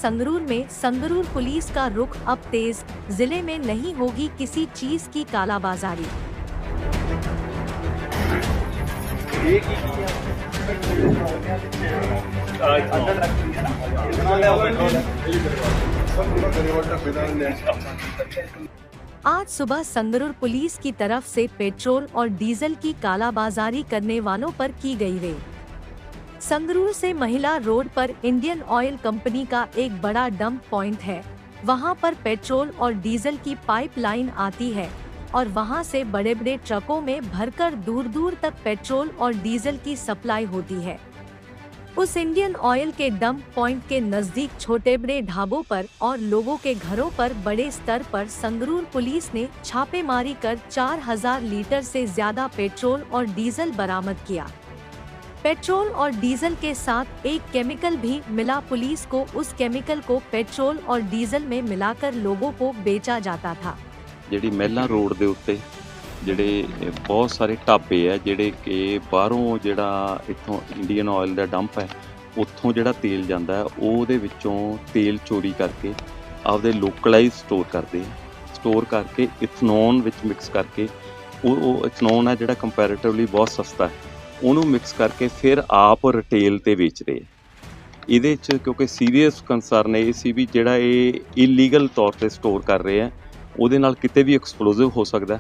संगरूर में संगरूर पुलिस का रुख अब तेज, जिले में नहीं होगी किसी चीज की कालाबाजारी। आज सुबह संगरूर पुलिस की तरफ से पेट्रोल और डीजल की कालाबाजारी करने वालों पर की गई रेड। संगरूर से महिला रोड पर इंडियन ऑयल कंपनी का एक बड़ा डंप पॉइंट है। वहां पर पेट्रोल और डीजल की पाइपलाइन आती है और वहां से बड़े बड़े ट्रकों में भरकर दूर दूर तक पेट्रोल और डीजल की सप्लाई होती है। उस इंडियन ऑयल के डंप पॉइंट के नजदीक छोटे बड़े ढाबों पर और लोगों के घरों पर बड़े स्तर पर संगरूर पुलिस ने छापेमारी कर 4000 लीटर से ज्यादा पेट्रोल और डीजल बरामद किया। पेट्रोल और डीजल के साथ एक केमिकल भी मिला। पुलिस को उस केमिकल को पेट्रोल और डीजल में मिलाकर लोगों को बेचा जाता था। ਜਿਹੜੀ ਮਹਿਲਾ ਰੋਡ ਦੇ ਉੱਤੇ ਜਿਹੜੇ ਬਹੁਤ ਸਾਰੇ ਢਾਬੇ ਆ ਜਿਹੜੇ ਕਿ ਬਾਹਰੋਂ ਜਿਹੜਾ ਇੱਥੋਂ ਇੰਡੀਅਨ ਆਇਲ ਦਾ ਡੰਪ ਹੈ ਉੱਥੋਂ ਜਿਹੜਾ ਤੇਲ ਜਾਂਦਾ ਹੈ ਉਹਦੇ ਵਿੱਚੋਂ ਤੇਲ ਚੋਰੀ ਕਰਕੇ ਆਪਦੇ ਲੋਕਲਾਈਜ਼ ਸਟੋਰ ਕਰਦੇ ਆ। ਸਟੋਰ ਕਰਕੇ ਇਥਨੋਨ ਵਿੱਚ ਮਿਕਸ ਕਰਕੇ ਉਹ ਇਥਨੋਨ ਹੈ ਜਿਹੜਾ ਕੰਪੈਰੀਟਿਵਲੀ ਬਹੁਤ ਸਸਤਾ ਹੈ, ਉਹਨੂੰ ਮਿਕਸ ਕਰਕੇ ਫਿਰ ਆਪ ਰਿਟੇਲ ਤੇ ਵੇਚਦੇ ਆ। ਇਹਦੇ 'ਚ ਕਿਉਂਕਿ ਸੀਰੀਅਸ ਕੰਸਰਨ ਇਹ ਸੀ ਵੀ ਜਿਹੜਾ ਇਹ ਇਲੀਗਲ ਤੌਰ ਤੇ ਸਟੋਰ ਕਰ ਰਹੇ ਆ ਉਹਦੇ ਨਾਲ ਕਿਤੇ ਵੀ ਐਕਸਪਲੋਸਿਵ ਹੋ ਸਕਦਾ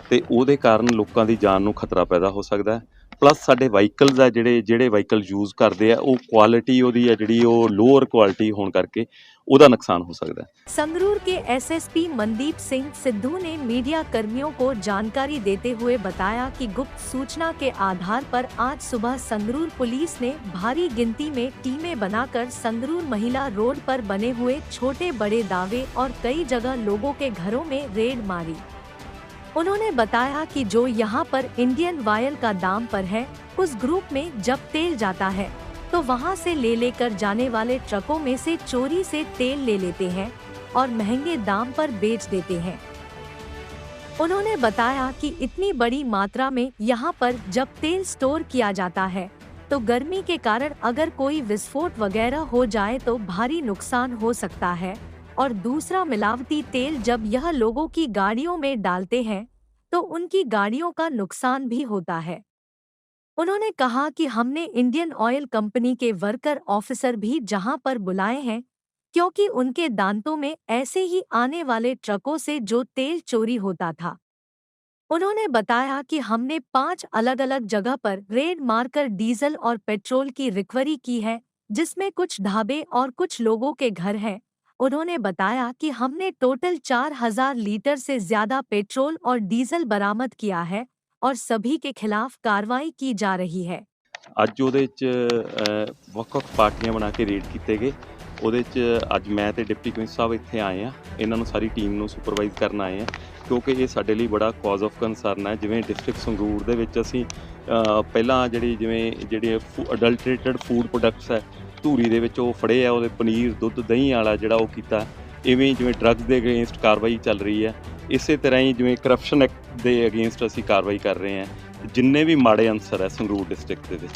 ਤੇ ਉਹਦੇ ਕਾਰਨ ਲੋਕਾਂ ਦੀ ਜਾਨ ਨੂੰ ਖਤਰਾ ਪੈਦਾ ਹੋ ਸਕਦਾ। प्लस साडे वाहीकल्स है ਜਿਹੜੇ ਵਾਹੀਕਲ यूज़ करते हैं वो क्वालिटी ਉਹਦੀ है ਜਿਹੜੀ ਉਹ लोअर क्वालिटी होने करके ਉਹਦਾ नुकसान हो सकता है। संगरूर के एसएसपी मनदीप सिंह सिद्धू ने मीडिया कर्मियों को जानकारी देते हुए बताया कि गुप्त सूचना के आधार पर आज सुबह संगरूर पुलिस ने भारी गिनती में टीमें बनाकर संगरूर महिला रोड पर बने हुए छोटे बड़े दावे और कई जगह लोगों के घरों में रेड मारी। उन्होंने बताया कि जो यहाँ पर इंडियन ऑयल का दाम पर है, उस ग्रुप में जब तेल जाता है तो वहाँ से लेकर जाने वाले ट्रकों में से चोरी से तेल ले लेते हैं और महंगे दाम पर बेच देते हैं। उन्होंने बताया कि इतनी बड़ी मात्रा में यहाँ पर जब तेल स्टोर किया जाता है तो गर्मी के कारण अगर कोई विस्फोट वगैरह हो जाए तो भारी नुकसान हो सकता है। और दूसरा, मिलावटी तेल जब यह लोगों की गाड़ियों में डालते हैं तो उनकी गाड़ियों का नुकसान भी होता है। उन्होंने कहा कि हमने इंडियन ऑयल कंपनी के वर्कर ऑफिसर भी जहां पर बुलाए हैं क्योंकि उनके दांतों में ऐसे ही आने वाले ट्रकों से जो तेल चोरी होता था। उन्होंने बताया कि हमने 5 अलग अलग जगह पर रेड मारकर डीजल और पेट्रोल की रिकवरी की है, जिसमें कुछ ढाबे और कुछ लोगों के घर हैं। उन्होंने बताया कि हमने टोटल 4000 लीटर से ज्यादा पेट्रोल और डीजल बरामद किया है और सभी के खिलाफ कार्रवाई की जा रही है। ਅੱਜ ਉਹਦੇ 'ਚ ਵੱਖ-ਵੱਖ ਪਾਰਟੀਆਂ ਬਣਾ ਕੇ ਰੇਡ ਕੀਤੇ ਗਏ। ਉਹਦੇ 'ਚ ਅੱਜ ਮੈਂ ਤੇ ਡਿਪਟੀ ਕਮਿਸ਼ਨਰ ਸਾਹਿਬ ਇੱਥੇ ਆਏ ਆ, ਇਹਨਾਂ ਨੂੰ ਸਾਰੀ ਟੀਮ ਨੂੰ ਸੁਪਰਵਾਈਜ਼ ਕਰਨ ਆਏ ਆ ਕਿਉਂਕਿ ਇਹ ਸਾਡੇ ਲਈ ਬੜਾ ਕਾਜ਼ ਆਫ ਕੰਸਰਨ ਹੈ। ਜਿਵੇਂ ਡਿਸਟ੍ਰਿਕਟ ਸੰਗਰੂਰ ਦੇ ਵਿੱਚ ਅਸੀਂ ਪਹਿਲਾਂ ਜਿਹੜੇ ਅਡਲਟਰੇਟਡ ਫੂਡ ਪ੍ਰੋਡਕਟਸ ਹੈ ਧੂਰੀ ਦੇ ਵਿੱਚ ਉਹ ਫੜੇ ਆ, ਉਹਦੇ ਪਨੀਰ ਦੁੱਧ ਦਹੀਂ ਵਾਲਾ ਜਿਹੜਾ ਉਹ ਕੀਤਾ। ਇਵੇਂ ਜਿਵੇਂ ਡਰੱਗਸ ਦੇ ਅਗੇਂਸਟ ਕਾਰਵਾਈ ਚੱਲ ਰਹੀ ਹੈ, ਇਸੇ ਤਰ੍ਹਾਂ ਹੀ ਜਿਵੇਂ ਕਰਪਸ਼ਨ ਐਕਟ ਦੇ ਅਗੇਂਸਟ ਅਸੀਂ ਕਾਰਵਾਈ ਕਰ ਰਹੇ ਹਾਂ। ਜਿੰਨੇ ਵੀ ਮਾੜੇ ਅਨਸਰ ਹੈ ਸੰਗਰੂਰ ਡਿਸਟ੍ਰਿਕਟ ਦੇ ਵਿੱਚ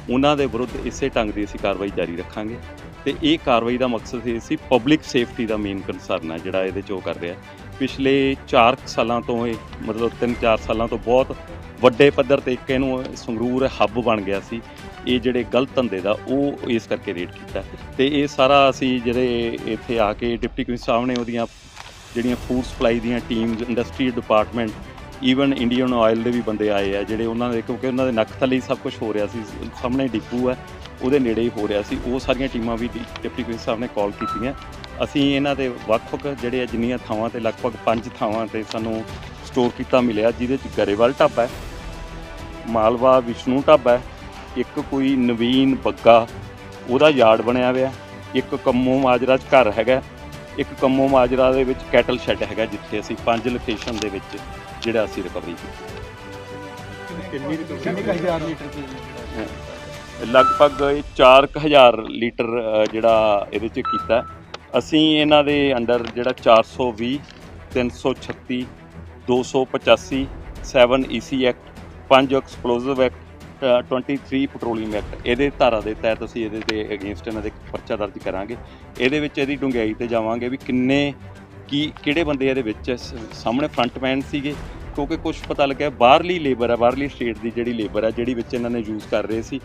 ਉਹਨਾਂ ਦੇ ਵਿਰੁੱਧ ਇਸੇ ਢੰਗ ਦੀ ਅਸੀਂ ਕਾਰਵਾਈ ਜਾਰੀ ਰੱਖਾਂਗੇ ਤੇ ਇਹ ਕਾਰਵਾਈ ਦਾ ਮਕਸਦ ਇਹ ਸੀ ਪਬਲਿਕ ਸੇਫਟੀ ਦਾ ਮੇਨ ਕੰਸਰਨ ਹੈ ਜਿਹੜਾ ਇਹਦੇ 'ਚ ਉਹ ਕਰ ਰਿਹਾ। ਪਿਛਲੇ 4 ਸਾਲਾਂ ਤੋਂ ਇਹ ਮਤਲਬ 3-4 ਸਾਲਾਂ ਤੋਂ ਬਹੁਤ ਵੱਡੇ ਪੱਧਰ ਤੇ ਇੱਕ ਇਹਨੂੰ ਸੰਗਰੂਰ ਹੱਬ ਬਣ ਗਿਆ ਸੀ ਇਹ ਜਿਹੜੇ ਗਲਤ ਧੰਦੇ ਦਾ, ਉਹ ਇਸ ਕਰਕੇ ਰੇਡ ਕੀਤਾ ਤੇ ਇਹ ਸਾਰਾ ਅਸੀਂ ਜਿਹੜੇ ਇੱਥੇ ਆ ਕੇ ਡਿਪਟੀ ਕਮਿਸ਼ਨਰ ਸਾਹਿਬ ਨੇ ਉਹਦੀਆਂ ਜਿਹੜੀਆਂ ਫੂਡ ਸਪਲਾਈ ਦੀਆਂ teams, industry department, even Indian oil ਦੇ ਵੀ ਬੰਦੇ ਆਏ ਆ ਜਿਹੜੇ ਉਹਨਾਂ ਦੇ ਕਿਉਂਕਿ ਉਹਨਾਂ ਦੇ ਨੱਕ ਥੱਲੇ ਹੀ ਸਭ ਕੁਝ ਹੋ ਰਿਹਾ ਸੀ, ਸਾਹਮਣੇ ਡਿਪੂ ਹੈ ਉਹਦੇ ਨੇੜੇ ਹੀ ਹੋ ਰਿਹਾ ਸੀ। ਉਹ ਸਾਰੀਆਂ ਟੀਮਾਂ ਵੀ ਡਿਪਟੀ ਕਮਿਸ਼ਨਰ ਸਾਹਿਬ ਨੇ ਕਾਲ ਕੀਤੀਆਂ। ਅਸੀਂ ਇਹਨਾਂ ਦੇ ਵੱਖ-ਵੱਖ ਜਿਹੜੇ ਜਿੰਨੀਆਂ ਥਾਵਾਂ ਤੇ ਲਗਭਗ 5 ਥਾਵਾਂ ਤੇ ਸਾਨੂੰ ਸਟੋਰ ਕੀਤਾ ਮਿਲਿਆ, ਜਿਹਦੇ 'ਚ ਗਰੇਵਾਲ ਢਾਬਾ ਹੈ, ਮਾਲਵਾ ਵਿਸ਼ਨੂੰ ਢਾਬਾ ਹੈ, ਇੱਕ ਕੋਈ ਨਵੀਨ ਬੱਗਾ ਉਹਦਾ ਯਾਰਡ ਬਣਿਆ ਹੋਇਆ, ਇੱਕ ਕੰਮੋ ਮਾਜਰਾ 'ਚ ਘਰ ਹੈਗਾ, ਇੱਕ ਕੰਮੋ ਮਾਜਰਾ ਦੇ ਵਿੱਚ ਕੈਟਲ ਸ਼ੈੱਡ ਹੈਗਾ ਜਿੱਥੇ ਅਸੀਂ 5 ਲੋਕੇਸ਼ਨ ਦੇ ਵਿੱਚ ਜਿਹੜਾ ਅਸੀਂ ਰਿਕਵਰੀ ਕੀਤੀ। ਲਗਭਗ 4000 ਲੀਟਰ ਜਿਹੜਾ ਇਹਦੇ 'ਚ ਕੀਤਾ। ਅਸੀਂ ਇਹਨਾਂ ਦੇ ਅੰਡਰ ਜਿਹੜਾ 420, 336, 285, 7 EC act, 5 explosive act, 23 petroleum act ਇਹਦੇ ਧਾਰਾ ਦੇ ਤਹਿਤ ਅਸੀਂ ਇਹਦੇ ਤੇ ਅਗੇਂਸਟ ਇਹਨਾਂ ਦੇ ਪਰਚਾ ਦਰਜ ਕਰਾਂਗੇ। ਇਹਦੇ ਵਿੱਚ ਇਹਦੀ ਡੂੰਘਾਈ ਤੇ ਜਾਵਾਂਗੇ ਵੀ ਕਿਹੜੇ ਬੰਦੇ ਇਹਦੇ ਵਿੱਚ ਸਾਹਮਣੇ ਫਰੰਟਮੈਨ ਸੀਗੇ, ਕਿਉਂਕਿ ਕੁਝ ਪਤਾ ਲੱਗਿਆ ਬਾਹਰਲੀ ਲੇਬਰ ਹੈ, ਬਾਹਰਲੀ ਸਟੇਟ ਦੀ ਜਿਹੜੀ ਲੇਬਰ ਹੈ ਜਿਹੜੀ ਵਿੱਚ ਇਹਨਾਂ ਨੇ ਯੂਜ਼ ਕਰ ਰਹੇ ਸੀ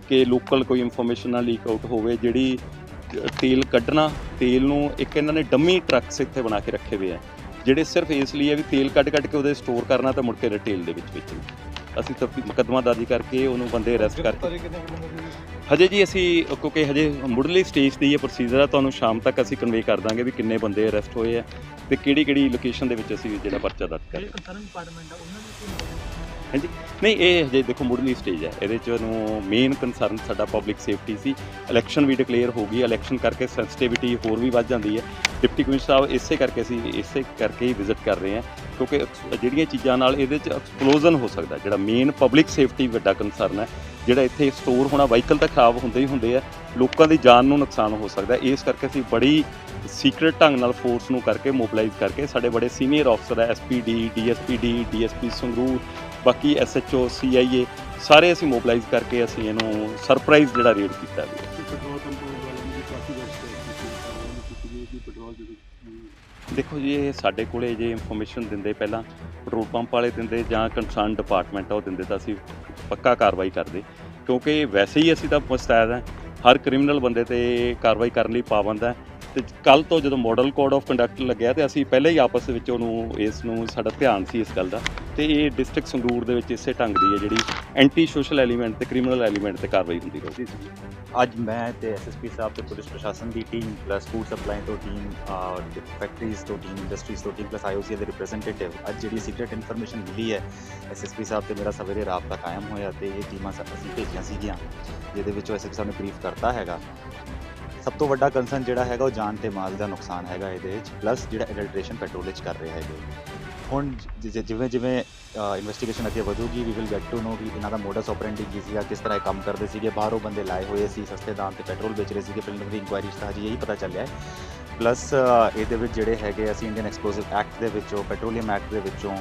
ਕਿ ਲੋਕਲ ਕੋਈ ਇਨਫੋਰਮੇਸ਼ਨ ਨਾ ਲੀਕ ਆਊਟ ਹੋਵੇ। ਜਿਹੜੀ ਤੇਲ ਕੱਢਣਾ, ਤੇਲ ਨੂੰ ਇੱਕ ਇਹਨਾਂ ਨੇ ਡੰਮੀ ਟਰੱਕਸ ਇੱਥੇ ਬਣਾ ਕੇ ਰੱਖੇ ਹੋਏ ਆ ਜਿਹੜੇ ਸਿਰਫ ਇਸ ਲਈ ਹੈ ਵੀ ਤੇਲ ਕੱਢ ਕੇ ਉਹਦੇ ਸਟੋਰ ਕਰਨਾ ਤੇ ਮੁੜ ਕੇ ਰਿਟੇਲ ਦੇ ਵਿੱਚ ਵੇਚਣਾ। ਅਸੀਂ ਮੁਕੱਦਮਾ ਦਰਜ ਕਰਕੇ ਉਹਨੂੰ ਬੰਦੇ ਅਰੈਸਟ ਕਰਕੇ ਹਜੇ ਜੀ ਅਸੀਂ ਕਿਉਂਕਿ ਹਜੇ ਮੁੱਢਲੀ ਸਟੇਜ 'ਤੇ ਇਹ ਪ੍ਰੋਸੀਜਰ ਆ, ਤੁਹਾਨੂੰ ਸ਼ਾਮ ਤੱਕ ਅਸੀਂ ਕਨਵੇ ਕਰ ਦਾਂਗੇ ਵੀ ਕਿੰਨੇ ਬੰਦੇ ਅਰੈਸਟ ਹੋਏ ਆ ਤੇ ਕਿਹੜੀ ਲੋਕੇਸ਼ਨ ਦੇ ਵਿੱਚ ਅਸੀਂ ਜਿਹੜਾ ਪਰਚਾ ਦਰਜ ਕਰ ਹਾਂਜੀ। ਨਹੀਂ, ਇਹ ਹਜੇ ਦੇਖੋ ਮੁੱਢਲੀ ਸਟੇਜ ਹੈ, ਇਹਦੇ 'ਚ ਨੂੰ ਮੇਨ ਕੰਸਰਨ ਸਾਡਾ ਪਬਲਿਕ ਸੇਫਟੀ ਸੀ। ਇਲੈਕਸ਼ਨ ਵੀ ਡਿਕਲੇਅਰ ਹੋ ਗਈ, ਇਲੈਕਸ਼ਨ ਕਰਕੇ ਸੈਂਸਿਟੀਵਿਟੀ ਹੋਰ ਵੀ ਵੱਧ ਜਾਂਦੀ ਹੈ। ਡਿਪਟੀ ਕਮਿਸ਼ਨਰ ਸਾਹਿਬ ਇਸੇ ਕਰਕੇ ਹੀ ਵਿਜ਼ਿਟ ਕਰ ਰਹੇ ਹਾਂ ਕਿਉਂਕਿ ਜਿਹੜੀਆਂ ਚੀਜ਼ਾਂ ਨਾਲ ਇਹਦੇ 'ਚ ਐਕਸਪਲੋਜ਼ਨ ਹੋ ਸਕਦਾ, ਜਿਹੜਾ ਮੇਨ ਪਬਲਿਕ ਸੇਫਟੀ ਵੱਡਾ ਕੰਸਰਨ ਹੈ। ਜਿਹੜਾ ਇੱਥੇ ਸਟੋਰ ਹੋਣਾ, ਵਾਹੀਕਲ ਤਾਂ ਖਰਾਬ ਹੁੰਦੇ ਹੀ ਹੁੰਦੇ ਆ, ਲੋਕਾਂ ਦੀ ਜਾਨ ਨੂੰ ਨੁਕਸਾਨ ਹੋ ਸਕਦਾ। ਇਸ ਕਰਕੇ ਅਸੀਂ ਬੜੀ ਸੀਕ੍ਰੇਟ ਢੰਗ ਨਾਲ ਫੋਰਸ ਨੂੰ ਕਰਕੇ ਮੋਬਿਲਾਈਜ਼ ਕਰਕੇ ਸਾਡੇ ਬੜੇ ਸੀਨੀਅਰ ਅਫਸਰ ਹੈ, ਐਸਪੀਡੀ, ਡੀਐਸਪੀ ਸੰਗਰੂਰ, ਬਾਕੀ ਐਸਐਚਓ, ਸੀਆਈਏ ਸਾਰੇ ਅਸੀਂ ਮੋਬਿਲਾਈਜ਼ ਕਰਕੇ ਅਸੀਂ ਇਹਨੂੰ ਸਰਪ੍ਰਾਈਜ਼ ਜਿਹੜਾ ਰੇਡ ਕੀਤਾ ਵੀ। ਦੇਖੋ ਜੀ, ਇਹ ਸਾਡੇ ਕੋਲੇ ਜੇ ਇਨਫੋਰਮੇਸ਼ਨ ਦਿੰਦੇ ਪਹਿਲਾਂ ਪੈਟਰੋਲ ਪੰਪ ਵਾਲੇ ਦਿੰਦੇ ਜਾਂ ਕੰਸਰਨ ਡਿਪਾਰਟਮੈਂਟ ਆ ਉਹ ਦਿੰਦੇ ਤਾਂ ਅਸੀਂ ਪੱਕਾ ਕਾਰਵਾਈ ਕਰਦੇ, ਕਿਉਂਕਿ ਵੈਸੇ ਹੀ ਅਸੀਂ ਤਾਂ ਮੁਸਤੈਦ ਹਾਂ, ਹਰ ਕ੍ਰਿਮੀਨਲ ਬੰਦੇ ਤੇ ਕਾਰਵਾਈ ਕਰਨ ਲਈ ਪਾਬੰਦ ਹੈ। ਤੇ ਕੱਲ੍ਹ ਤੋਂ ਜਦੋਂ ਮਾਡਲ ਕੋਡ ਆਫ ਕੰਡਕਟ ਲੱਗਿਆ ਤੇ ਅਸੀਂ ਪਹਿਲਾਂ ਹੀ ਆਪਸ ਵਿੱਚ ਇਸ ਨੂੰ ਸਾਡਾ ਧਿਆਨ ਸੀ ਇਸ ਗੱਲ ਦਾ, ਤੇ ਇਹ ਡਿਸਟ੍ਰਿਕਟ ਸੰਗਰੂਰ ਦੇ ਵਿੱਚ ਇਸੇ ਢੰਗ ਦੀ ਹੈ ਜਿਹੜੀ ਐਂਟੀ ਸੋਸ਼ਲ ਐਲੀਮੈਂਟ ਤੇ ਕ੍ਰਿਮੀਨਲ ਐਲੀਮੈਂਟ ਤੇ ਕਾਰਵਾਈ ਹੁੰਦੀ ਰਹੀ। ਅੱਜ ਮੈਂ ਤੇ ਐਸਐਸਪੀ ਸਾਹਿਬ ਤੇ ਪੁਲਿਸ ਪ੍ਰਸ਼ਾਸਨ ਦੀ ਟੀਮ ਪਲੱਸ ਫੂਡ ਸਪਲਾਈ ਤੋਂ ਟੀਮ, ਫੈਕਟਰੀਜ਼ ਤੋਂ ਟੀਮ, ਇੰਡਸਟਰੀਜ਼ ਤੋਂ ਟੀਮ ਪਲੱਸ ਆਈਓਸੀ ਦੇ ਰਿਪਰੈਜ਼ੈਂਟੇਟਿਵ ਅੱਜ ਜਿਹੜੀ ਸੀਕ੍ਰੇਟ ਇਨਫੋਰਮੇਸ਼ਨ ਮਿਲੀ ਹੈ, ਐਸਐਸਪੀ ਸਾਹਿਬ ਤੇ ਮੇਰਾ ਸਵੇਰੇ ਰਾਬਤਾ ਕਾਇਮ ਹੋਇਆ ਤੇ ਇਹ ਟੀਮਾਂ ਅਸੀਂ ਭੇਜੀਆਂ ਸੀਗੀਆਂ ਜਿਹਦੇ ਵਿੱਚੋਂ ਐਸਐਸਪੀ ਸਾਹਿਬ ਨੇ ਬਰੀਫ ਕਰਤਾ ਹੈਗਾ। ਸਭ ਤੋਂ ਵੱਡਾ ਕੰਸਰਨ ਜਿਹੜਾ ਹੈਗਾ ਉਹ ਜਾਨ ਤੇ ਮਾਲ ਦਾ ਨੁਕਸਾਨ ਹੈਗਾ ਇਹਦੇ ਵਿੱਚ, ਪਲੱਸ ਜਿਹੜਾ ਐਡਲਟ੍ਰੇਸ਼ਨ ਪੈਟਰੋਲ ਵਿੱਚ ਕਰ ਰਹੇ ਹੈਗੇ। ਹੁਣ ਜਿਵੇਂ ਇਨਵੈਸਟੀਗੇਸ਼ਨ ਅੱਗੇ ਵਧੂਗੀ we will get to know ਵੀ ਇਹਨਾਂ ਦਾ ਮੋਡਸ ਆਪਰੈਂਡੀ ਕੀ ਸੀਗਾ, ਕਿਸ ਤਰ੍ਹਾਂ ਇਹ ਕੰਮ ਕਰਦੇ ਸੀਗੇ, ਬਾਹਰੋਂ ਬੰਦੇ ਲਾਏ ਹੋਏ ਸੀ, ਸਸਤੇ ਦਾਮ ਤੇ ਪੈਟਰੋਲ ਵੇਚ ਰਹੇ ਸੀਗੇ। ਪ੍ਰੀਲਿਮਿਨਰੀ ਇਨਕੁਆਇਰੀ 'ਚ ਤਾਂ ਹਜੇ ਇਹੀ ਪਤਾ ਚੱਲਿਆ ਹੈ। ਪਲੱਸ ਇਹਦੇ ਵਿੱਚ ਜਿਹੜੇ ਹੈਗੇ ਅਸੀਂ ਇੰਡੀਅਨ ਐਕਸਪਲੋਸਿਵ ਐਕਟ ਦੇ ਵਿੱਚੋਂ, ਪੈਟਰੋਲੀਅਮ ਐਕਟ ਦੇ ਵਿੱਚੋਂ,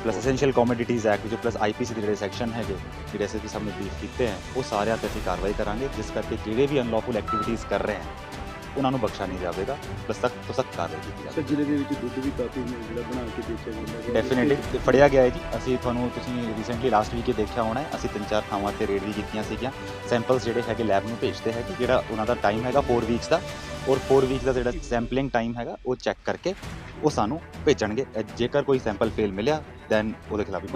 ਪਲੱਸ ਐਸੈਂਸ਼ੀਅਲ ਕਮੋਡਿਟੀਜ਼ ਐਕਟ ਵਿੱਚੋਂ, ਪਲੱਸ ਆਈਪੀਸੀ ਦੇ ਜਿਹੜੇ ਸੈਕਸ਼ਨ ਹੈਗੇ ਜਿਹੜੇ ਐਸਐਸਪੀ ਸਾਹਿਬ ਨੇ ਬਰੀਫ ਕੀਤੇ ਹੈ, ਉਹ ਸਾਰਿਆਂ 'ਤੇ ਅਸੀਂ ਕਾਰਵਾਈ ਕਰਾਂਗੇ, ਜਿਸ ਕਰਕੇ ਜਿਹੜੇ ਵੀ ਅਨਲੌਫੁਲ ਐਕਟੀਵਿਟੀਜ਼ ਕਰ ਰਹੇ ਹੈ ਉਹਨਾਂ ਨੂੰ ਬਖਸ਼ਾ ਨਹੀਂ ਜਾਵੇਗਾ, ਬਸ ਸਖਤ ਤੋਂ ਸਖਤ ਕਾਰਵਾਈ ਕੀਤੀ ਜਾਵੇਗੀ। ਜ਼ਿਲ੍ਹੇ ਦੇ ਵਿੱਚ ਦੁੱਧ ਵੀ ਕਾਫੀ ਜਿਹੜਾ ਬਣਾ ਕੇ ਵੇਚਿਆ ਜਾਂਦਾ, ਡੈਫੀਨਿਟਲੀ ਫੜਿਆ ਗਿਆ ਹੈ ਜੀ। ਅਸੀਂ ਤੁਸੀਂ ਰੀਸੈਂਟਲੀ ਲਾਸਟ ਵੀਕ ਹੀ ਦੇਖਿਆ ਹੋਣਾ ਹੈ, ਅਸੀਂ 3-4 ਥਾਵਾਂ 'ਤੇ ਰੇਡ ਵੀ ਕੀਤੀਆਂ ਸੀਗੀਆਂ। ਸੈਂਪਲਸ ਜਿਹੜੇ ਹੈਗੇ ਲੈਬ ਨੂੰ ਭੇਜਦੇ ਹੈਗੇ, ਜਿਹੜਾ ਉਹਨਾਂ ਦਾ ਟਾਈਮ ਹੈਗਾ 4 ਵੀਕਸ ਦਾ, ਔਰ 4 ਵੀਕਸ ਦਾ ਜਿਹੜਾ ਸੈਂਪਲਿੰਗ ਟਾਈਮ ਹੈਗਾ ਉਹ ਚੈੱਕ ਕਰਕੇ ਉਹ ਸਾਨੂੰ ਭੇਜਣਗੇ। ਜੇਕਰ ਕੋਈ ਸੈਂਪਲ ਫੇਲ ਮਿਲਿਆ ਦੈਨ ਉਹਦੇ ਖਿਲਾਫ ਵੀ